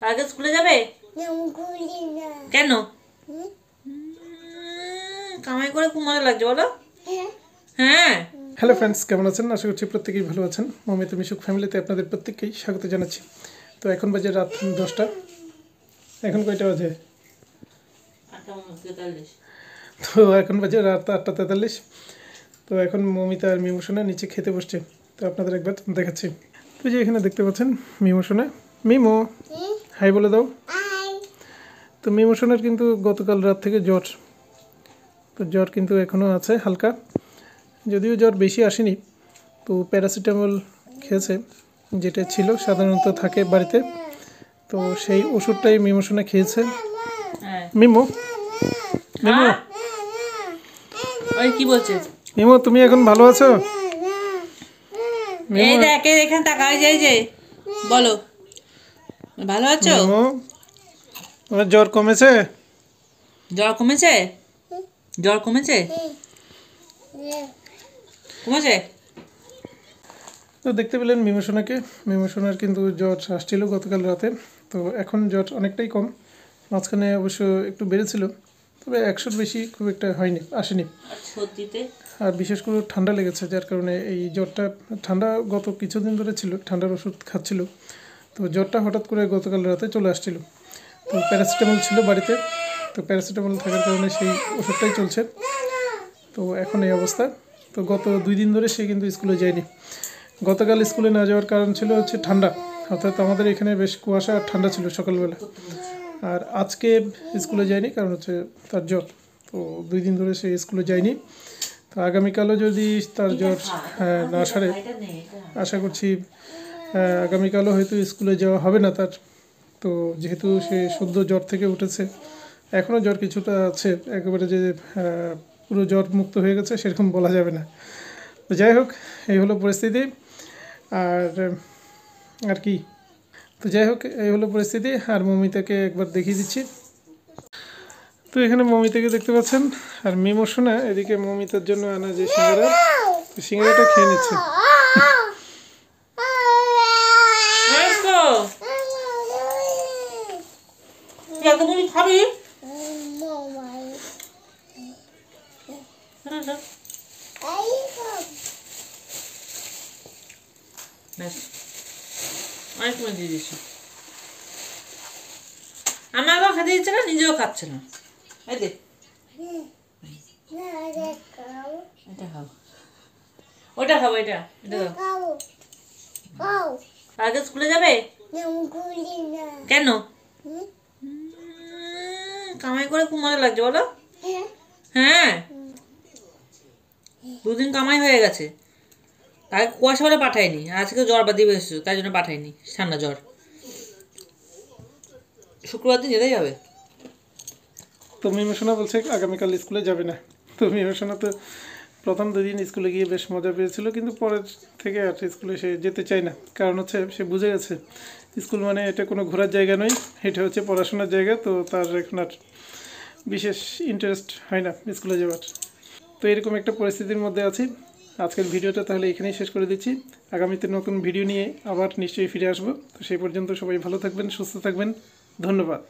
আগে স্কুলে যাবে? কেন? কামাই করে খুব মজা লাগছে বলো। হ্যাঁ। হ্যালো ফ্রেন্ডস, কেমন আছেন? আশা করছি প্রত্যেকেই ভালো আছেন। মমিতা মিশুক ফ্যামিলিতে আপনাদের প্রত্যেককেই স্বাগত জানাচ্ছি। তো এখন বাজে রাত 10টা। এখন কয়টা বাজে? তো এখন বাজে রাত 8:43। তো এখন মমিতা আর মিমোশোনা নিচে খেতে বসছে। তো আপনাদের একবার দেখাচ্ছি। তো যে এখানে দেখতে পাচ্ছেন মিমোশোনা। মিমো হাই বলে দাও। তো মিমোশোনার কিন্তু গতকাল রাত থেকে জ্বর। তো জ্বর কিন্তু এখনও আছে হালকা, যদিও জ্বর বেশি আসেনি। তো প্যারাসিটামল খেয়েছে, যেটা ছিল সাধারণত থাকে বাড়িতে। তো সেই ওষুধটাই মিমোশোনা খেয়েছে। মিমো মিমো ওই কি বলছে? মিমো তুমি এখন ভালো আছো? এই দেখ এখানে তাকাই যাই যে বলো, ভালো আছো? মিমো, তোমার জ্বর কমেছে? জ্বর কমেছে? জ্বর কমেছে? কমেছে? তো দেখতে পেলেন মিমোশোনাকে। মিমোশোনার কিন্তু জ্বর আসছিল গতকাল রাতে। তো এখন জ্বর অনেকটাই কম। মাঝখানে অবশ্য একটু বেড়েছিল, তবে 100-র বেশি খুব একটা হয়নি, আসেনি। আর বিশেষ করে ঠান্ডা লেগেছে, যার কারণে এই জ্বরটা, ঠান্ডা গত কিছুদিন ধরে ছিল, ঠান্ডার ওষুধ খাচ্ছিল। তো জ্বরটা হঠাৎ করে গতকাল রাতে চলে আসছিল। তো প্যারাসিটামল ছিল বাড়িতে, তো প্যারাসিটামল থাকার কারণে সেই ওষুধটাই চলছে। তো এখন এই অবস্থা। তো গত 2 দিন ধরে সে কিন্তু স্কুলে যায়নি। গতকাল স্কুলে না যাওয়ার কারণ ছিল হচ্ছে ঠান্ডা, অর্থাৎ আমাদের এখানে বেশ কুয়াশা আর ঠান্ডা ছিল সকালবেলা। আর আজকে স্কুলে যায়নি কারণ হচ্ছে তার জ্বর। তো 2 দিন ধরে সে স্কুলে যায়নি। তো আগামীকালও যদি তার জ্বর না সারে, আশা করছি আগামীকালও হয়তো স্কুলে যাওয়া হবে না তার। তো যেহেতু সে সদ্য জ্বর থেকে উঠেছে, এখনও জ্বর কিছুটা আছে, একেবারে যে পুরো জ্বর মুক্ত হয়ে গেছে সেরকম বলা যাবে না। তো যাই হোক, এই হলো পরিস্থিতি। আর কি, তো যাই হোক, এই হলো পরিস্থিতি। আর মমিতাকে একবার দেখিয়ে দিচ্ছি। তো এখানে মমিতাকে দেখতে পাচ্ছেন। আর মিমোশোনা এদিকে মমিতার জন্য আনা যে সিঙ্গারা, সিঙ্গারাটা খেয়ে নিচ্ছে। খাবি? দিয়ে দিচ্ছি। আমাকেও খেতে দিচ্ছে না, নিজেও খাচ্ছে না। এই দেখ, এটা খাও, ওটা খাবো, এটা এটা খাও। আগে স্কুলে যাবে? কেন? কামাই করে খুব মজা লাগছে বলো। হ্যাঁ, 2 দিন কামাই হয়ে গেছে। তাই কুয়াশা বলে পাঠায়নি, আজকে জ্বর বাদ দিয়ে এসেছো তাই জন্য পাঠায়নি, ঠান্ডা জ্বর। শুক্রবার দিন যেতেই হবে। তো মিমোশোনা বলছে আগামীকাল স্কুলে যাবে না। তো মিমোশোনা তো প্রথম 2 দিন স্কুলে গিয়ে বেশ মজা পেয়েছিল, কিন্তু পরের থেকে আর স্কুলে সে যেতে চায় না। কারণ হচ্ছে সে বুঝে গেছে স্কুল মানে এটা কোনো ঘোরার জায়গা নয়, এটা হচ্ছে পড়াশোনার জায়গা। তো তার এখন আর বিশেষ ইন্টারেস্ট হয় না স্কুলে যাওয়ার। তো এরকম একটা পরিস্থিতির মধ্যে আছি। আজকের ভিডিওটা তাহলে এখানেই শেষ করে দিচ্ছি। আগামীতে নতুন ভিডিও নিয়ে আবার নিশ্চয়ই ফিরে আসবো। তো সেই পর্যন্ত সবাই ভালো থাকবেন, সুস্থ থাকবেন। ধন্যবাদ।